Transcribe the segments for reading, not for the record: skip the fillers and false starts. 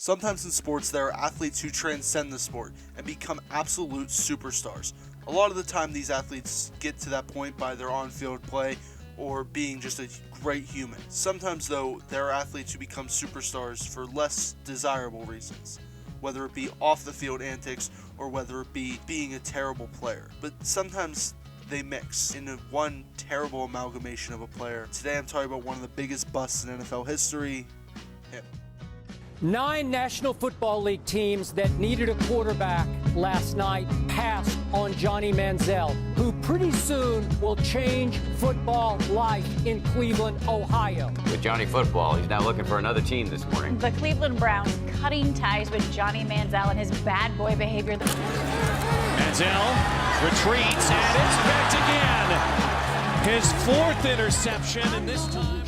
Sometimes in sports, there are athletes who transcend the sport and become absolute superstars. A lot of the time, these athletes get to that point by their on-field play or being just a great human. Sometimes, though, there are athletes who become superstars for less desirable reasons, whether it be off-the-field antics or whether it be being a terrible player. But sometimes they mix in one terrible amalgamation of a player. Today, I'm talking about one of the biggest busts in NFL history, him. 9 National Football League teams that needed a quarterback last night passed on Johnny Manziel, who pretty soon will change football life in Cleveland, Ohio. With Johnny Football, he's now looking for another team this morning. The Cleveland Browns cutting ties with Johnny Manziel and his bad boy behavior. Manziel retreats and it's picked again. His 4th interception, and this time.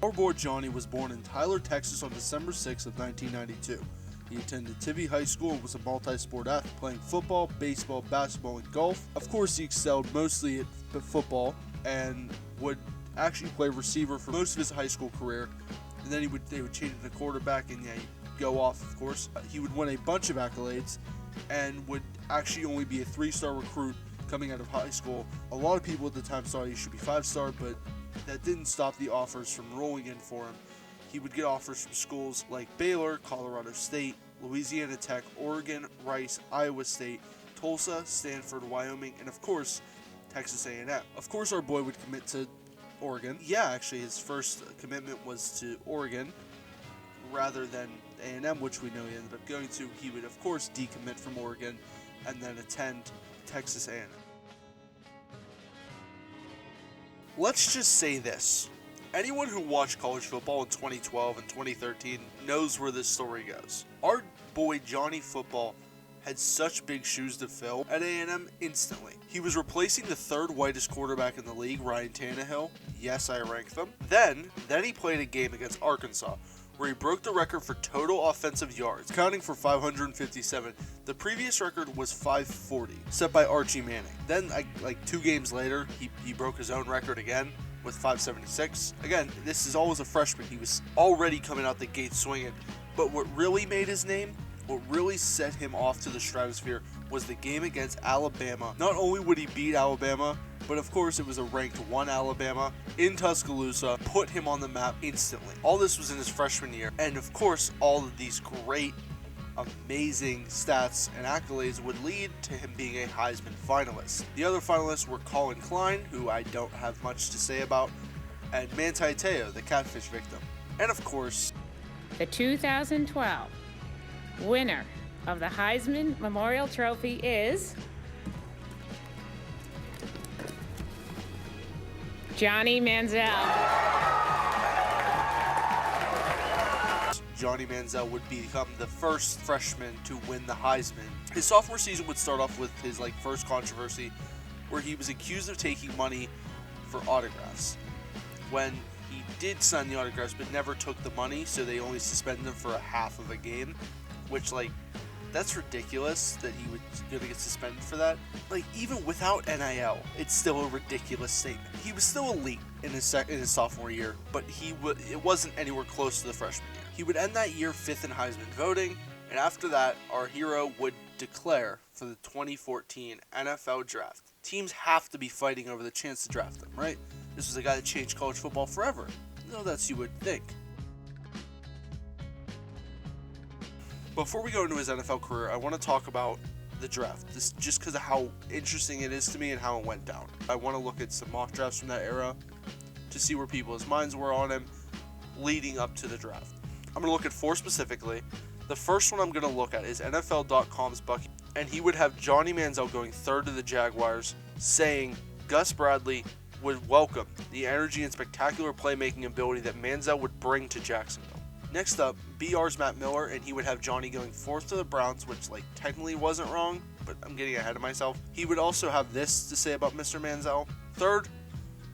Our boy Johnny was born in Tyler, Texas on December 6th of 1992. He attended Tivy High School and was a multi-sport athlete, playing football, baseball, basketball, and golf. Of course, he excelled mostly at football and would actually play receiver for most of his high school career. And then they would change him to quarterback, and he'd go off, of course. He would win a bunch of accolades and would actually only be a 3-star recruit coming out of high school. A lot of people at the time thought he should be 5-star, but that didn't stop the offers from rolling in for him. He would get offers from schools like Baylor, Colorado State, Louisiana Tech, Oregon, Rice, Iowa State, Tulsa, Stanford, Wyoming, and of course, Texas A&M. Of course, our boy would commit to Oregon. Yeah, actually, his first commitment was to Oregon rather than A&M, which we know he ended up going to. He would, of course, decommit from Oregon and then attend Texas A&M. Let's just say this. Anyone who watched college football in 2012 and 2013 knows where this story goes. Our boy Johnny Football had such big shoes to fill at A&M instantly. He was replacing the 3rd whitest quarterback in the league, Ryan Tannehill. Yes, I ranked them. Then he played a game against Arkansas, where he broke the record for total offensive yards, counting for 557. The previous record was 540, set by Archie Manning. Then, like 2 games later, he broke his own record again with 576. Again, this is always a freshman. He was already coming out the gate swinging. But what really made his name, what really set him off to the stratosphere, was the game against Alabama. Not only would he beat Alabama, but of course it was a ranked 1 Alabama in Tuscaloosa, put him on the map instantly. All this was in his freshman year, and of course all of these great, amazing stats and accolades would lead to him being a Heisman finalist. The other finalists were Colin Klein, who I don't have much to say about, and Manti Te'o, the catfish victim. And of course, the 2012 winner of the Heisman Memorial Trophy is Johnny Manziel. Johnny Manziel would become the first freshman to win the Heisman. His sophomore season would start off with his first controversy, where he was accused of taking money for autographs. When he did sign the autographs but never took the money, so they only suspended him for a half of a game, which that's ridiculous that he was going to get suspended for that. Even without NIL, it's still a ridiculous statement. He was still elite in his sophomore year, but it wasn't anywhere close to the freshman year. He would end that year 5th in Heisman voting, and after that, our hero would declare for the 2014 NFL Draft. Teams have to be fighting over the chance to draft him, right? This was a guy that changed college football forever. No, that's you would think. Before we go into his NFL career, I want to talk about the draft. This just because of how interesting it is to me and how it went down. I want to look at some mock drafts from that era to see where people's minds were on him leading up to the draft. I'm going to look at 4 specifically. The first one I'm going to look at is NFL.com's Bucky, and he would have Johnny Manziel going 3rd to the Jaguars, saying Gus Bradley would welcome the energy and spectacular playmaking ability that Manziel would bring to Jacksonville. Next up, BR's Matt Miller, and he would have Johnny going 4th to the Browns, which technically wasn't wrong, but I'm getting ahead of myself. He would also have this to say about Mr. Manziel. 3rd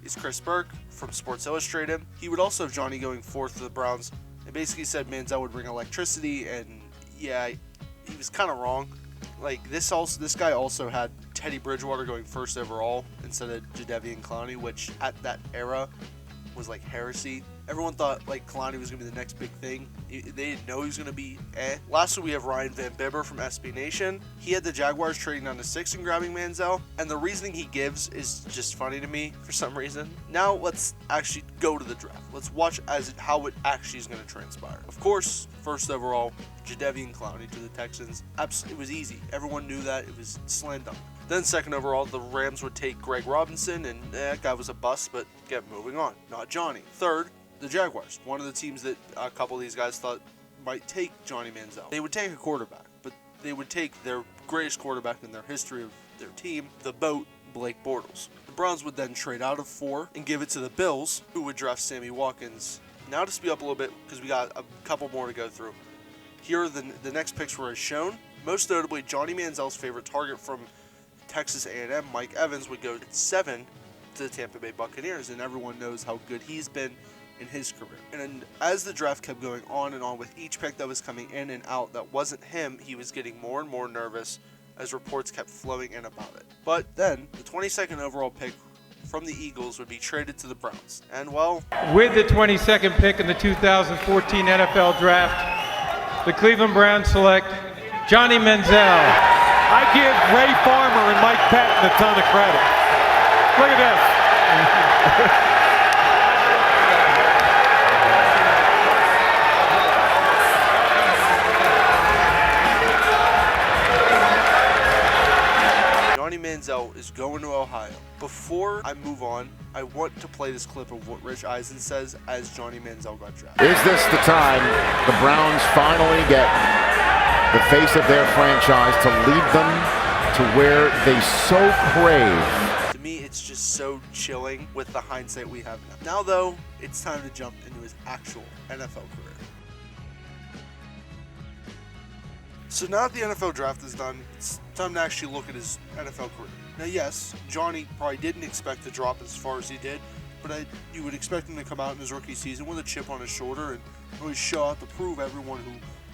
is Chris Burke from Sports Illustrated. He would also have Johnny going 4th to the Browns, and basically said Manziel would bring electricity, and yeah, he was kind of wrong. like this guy also had Teddy Bridgewater going first overall instead of Jadeveon Clowney, which at that era was like heresy. Everyone thought like Clowney was gonna be the next big thing. They didn't know he was gonna be Lastly, we have Ryan Van Bibber from SB Nation. He had the Jaguars trading down to 6 and grabbing Manziel, and the reasoning he gives is just funny to me for some reason. Now let's actually go to the draft. Let's watch how it actually is gonna transpire. Of course, first overall, Jadeveon Clowney to the Texans. It was easy. Everyone knew that. It was slam dunk. Then second overall, the Rams would take Greg Robinson, and that guy was a bust, but kept moving on. Not Johnny. Third, the Jaguars, one of the teams that a couple of these guys thought might take Johnny Manziel. They would take a quarterback, but they would take their greatest quarterback in their history of their team, the BOAT, Blake Bortles. The Browns would then trade out of 4 and give it to the Bills, who would draft Sammy Watkins. Now to speed up a little bit, because we got a couple more to go through. Here are the next picks were as shown. Most notably, Johnny Manziel's favorite target from Texas A&M, Mike Evans, would go at 7 to the Tampa Bay Buccaneers, and everyone knows how good he's been in his career. And as the draft kept going on and on with each pick that was coming in and out that wasn't him, he was getting more and more nervous as reports kept flowing in about it. But then, the 22nd overall pick from the Eagles would be traded to the Browns. And well, with the 22nd pick in the 2014 NFL Draft, the Cleveland Browns select Johnny Manziel. I give Ray Farmer and Mike Patton a ton of credit. Look at this. Johnny Manziel is going to Ohio. Before I move on, I want to play this clip of what Rich Eisen says as Johnny Manziel got drafted. Is this the time the Browns finally get the face of their franchise to lead them to where they so crave? To me, it's just so chilling with the hindsight we have now. Now, though, it's time to jump into his actual NFL career. So now that the NFL draft is done, it's time to actually look at his NFL career. Now, yes, Johnny probably didn't expect to drop as far as he did, but you would expect him to come out in his rookie season with a chip on his shoulder and really show out to prove everyone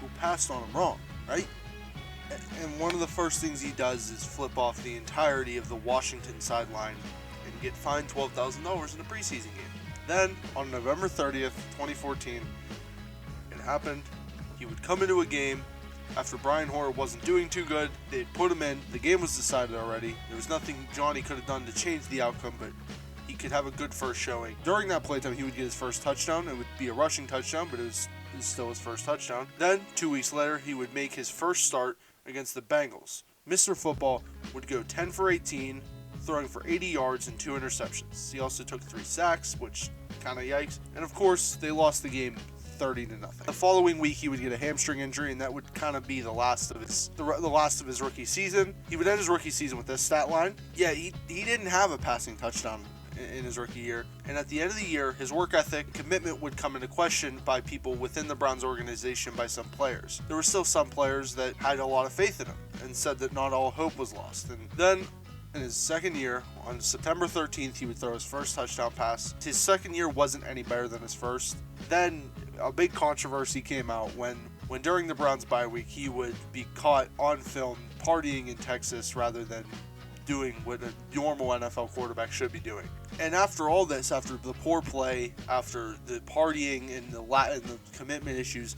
who passed on him wrong, right? And one of the first things he does is flip off the entirety of the Washington sideline and get fined $12,000 in a preseason game. Then, on November 30th, 2014, it happened. He would come into a game after Brian Hoyer wasn't doing too good. They'd put him in. The game was decided already. There was nothing Johnny could have done to change the outcome, but he could have a good first showing. During that playtime, he would get his first touchdown. It would be a rushing touchdown, but it was still his first touchdown. Then, 2 weeks later, he would make his first start against the Bengals. Mr. Football would go 10 for 18, throwing for 80 yards and 2 interceptions. He also took 3 sacks, which kind of yikes. And of course, they lost the game 30-0. The following week, he would get a hamstring injury, and that would kind of be the last of his rookie season. He would end his rookie season with this stat line. Yeah, he didn't have a passing touchdown in his rookie year, and at the end of the year, his work ethic and commitment would come into question by people within the Browns organization, by some players. There were still some players that had a lot of faith in him and said that not all hope was lost. And then in his second year, on September 13th, he would throw his first touchdown pass. His second year wasn't any better than his first. Then a big controversy came out when during the Browns bye week, he would be caught on film partying in Texas rather than doing what a normal NFL quarterback should be doing. And after all this, after the poor play, after the partying and the commitment issues,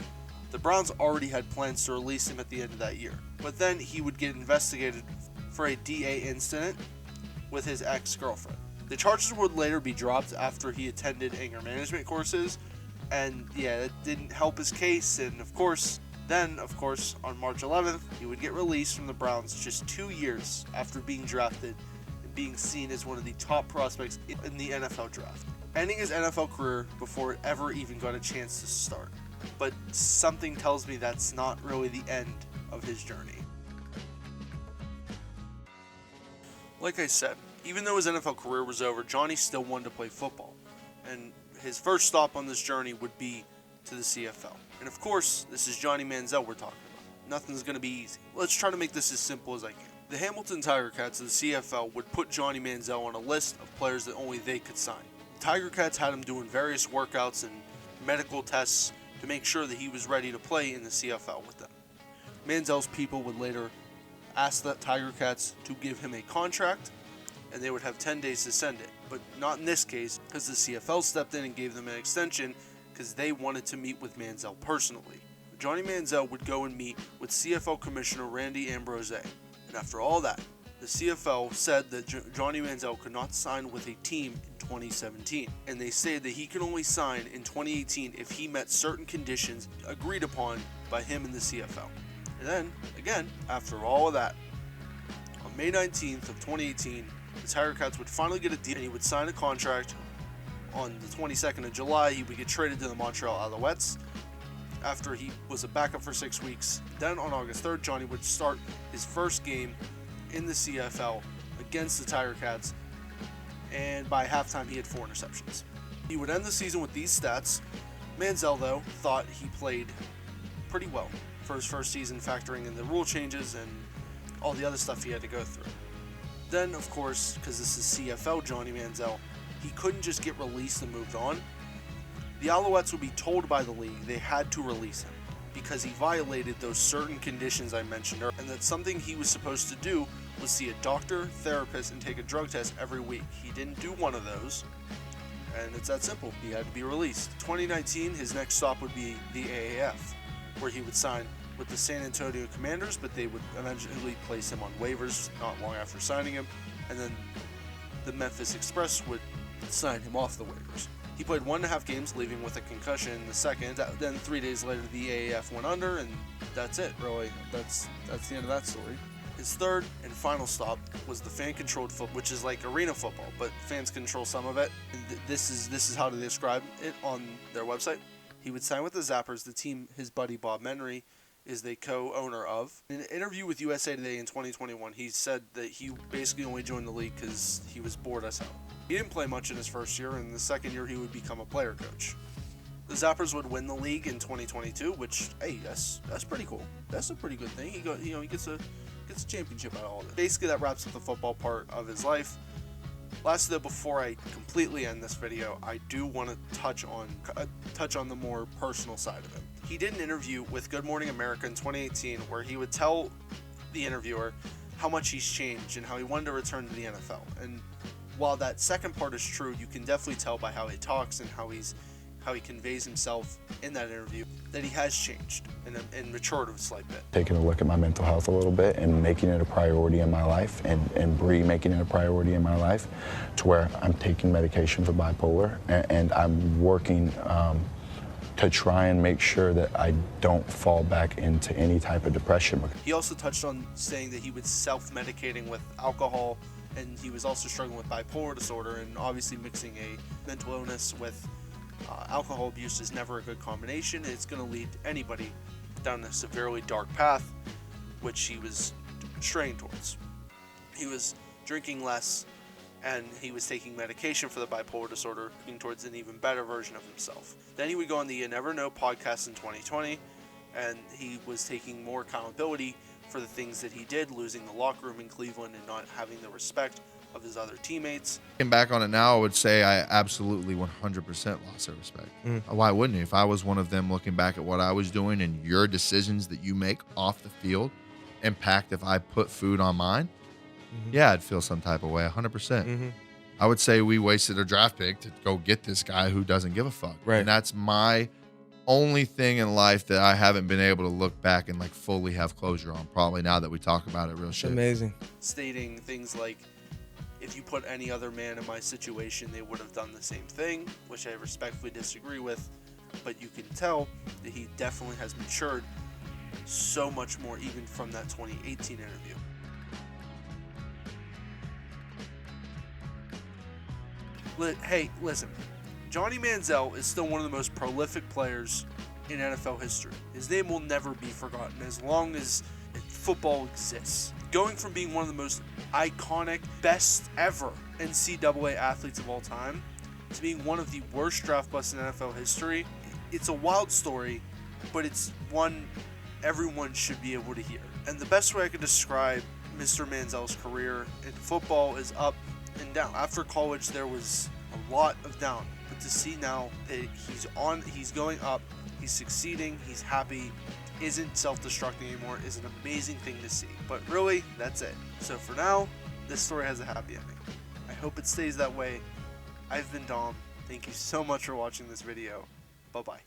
the Browns already had plans to release him at the end of that year. But then he would get investigated for a DA incident with his ex-girlfriend. The charges would later be dropped after he attended anger management courses, and yeah, that didn't help his case. And of course, on March 11th, he would get released from the Browns just 2 years after being drafted and being seen as one of the top prospects in the NFL draft, ending his NFL career before it ever even got a chance to start. But something tells me that's not really the end of his journey. Like I said, even though his NFL career was over, Johnny still wanted to play football, and his first stop on this journey would be to the CFL. And of course, this is Johnny Manziel we're talking about. Nothing's going to be easy. Let's try to make this as simple as I can. The Hamilton Tiger Cats of the CFL would put Johnny Manziel on a list of players that only they could sign. The Tiger Cats had him doing various workouts and medical tests to make sure that he was ready to play in the CFL with them. Manziel's people would later asked the Tiger Cats to give him a contract, and they would have 10 days to send it. But not in this case, because the CFL stepped in and gave them an extension because they wanted to meet with Manziel personally. Johnny Manziel would go and meet with CFL Commissioner Randy Ambrose. And after all that, the CFL said that Johnny Manziel could not sign with a team in 2017. And they said that he could only sign in 2018 if he met certain conditions agreed upon by him and the CFL. And then, again, after all of that, on May 19th of 2018, the Tiger Cats would finally get a deal and he would sign a contract. On the 22nd of July, he would get traded to the Montreal Alouettes after he was a backup for 6 weeks. Then on August 3rd, Johnny would start his first game in the CFL against the Tiger Cats, and by halftime he had 4 interceptions. He would end the season with these stats. Manziel, though, thought he played pretty well for his first season, factoring in the rule changes and all the other stuff he had to go through. Then, of course, because this is CFL Johnny Manziel, he couldn't just get released and moved on. The Alouettes would be told by the league they had to release him because he violated those certain conditions I mentioned earlier, and that something he was supposed to do was see a doctor, therapist, and take a drug test every week. He didn't do one of those, and it's that simple. He had to be released. 2019, his next stop would be the AAF, where he would sign with the San Antonio Commanders, but they would eventually place him on waivers not long after signing him, and then the Memphis Express would sign him off the waivers. He played 1.5 games, leaving with a concussion in the second. Then 3 days later, the AAF went under, and that's it, really. That's the end of that story. His third and final stop was the fan-controlled football, which is like arena football, but fans control some of it. And this is how to describe it on their website. He would sign with the Zappers, the team his buddy Bob Menery is the co-owner of. In an interview with USA Today in 2021, he said that he basically only joined the league because he was bored as hell. He didn't play much in his first year, and in the second year he would become a player coach. The Zappers would win the league in 2022, which, hey, that's pretty cool. That's a pretty good thing. He gets a championship out of all this. Basically, that wraps up the football part of his life. Lastly, though, before I completely end this video, I do want to touch on the more personal side of him. He did an interview with Good Morning America in 2018 where he would tell the interviewer how much he's changed and how he wanted to return to the NFL. And while that second part is true, you can definitely tell by how he talks and how he conveys himself in that interview that he has changed and matured a slight bit. Taking a look at my mental health a little bit and making it a priority in my life, and Bree making it a priority in my life, to where I'm taking medication for bipolar, and I'm working to try and make sure that I don't fall back into any type of depression. He also touched on saying that he was self-medicating with alcohol, and he was also struggling with bipolar disorder, and obviously mixing a mental illness with alcohol abuse is never a good combination. It's going to lead anybody down a severely dark path, which he was straying towards. He was drinking less, and he was taking medication for the bipolar disorder, looking towards an even better version of himself. Then he would go on the You Never Know podcast in 2020, and he was taking more accountability for the things that he did, losing the locker room in Cleveland and not having the respect of his other teammates. Looking back on it now, I would say I absolutely 100% lost their respect. Why wouldn't you? If I was one of them looking back at what I was doing and your decisions that you make off the field impact if I put food on mine, yeah, I'd feel some type of way, 100%. I would say we wasted a draft pick to go get this guy who doesn't give a fuck. Right. And that's my only thing in life that I haven't been able to look back and like fully have closure on, probably now that we talk about it real shit. Amazing. Stating things like, if you put any other man in my situation, they would have done the same thing, which I respectfully disagree with, but you can tell that he definitely has matured so much more even from that 2018 interview. Hey, listen, Johnny Manziel is still one of the most prolific players in NFL history. His name will never be forgotten as long as football exists. Going from being one of the most iconic, best ever NCAA athletes of all time to being one of the worst draft busts in NFL history, it's a wild story, but it's one everyone should be able to hear. And the best way I could describe Mr. Manziel's career in football is up and down. After college, there was a lot of down, but to see now that he's going up, he's succeeding, he's happy, isn't self-destructing anymore is an amazing thing to see. But really, that's it. So for now, this story has a happy ending. I hope it stays that way. I've been Dom. Thank you so much for watching this video. Bye-bye.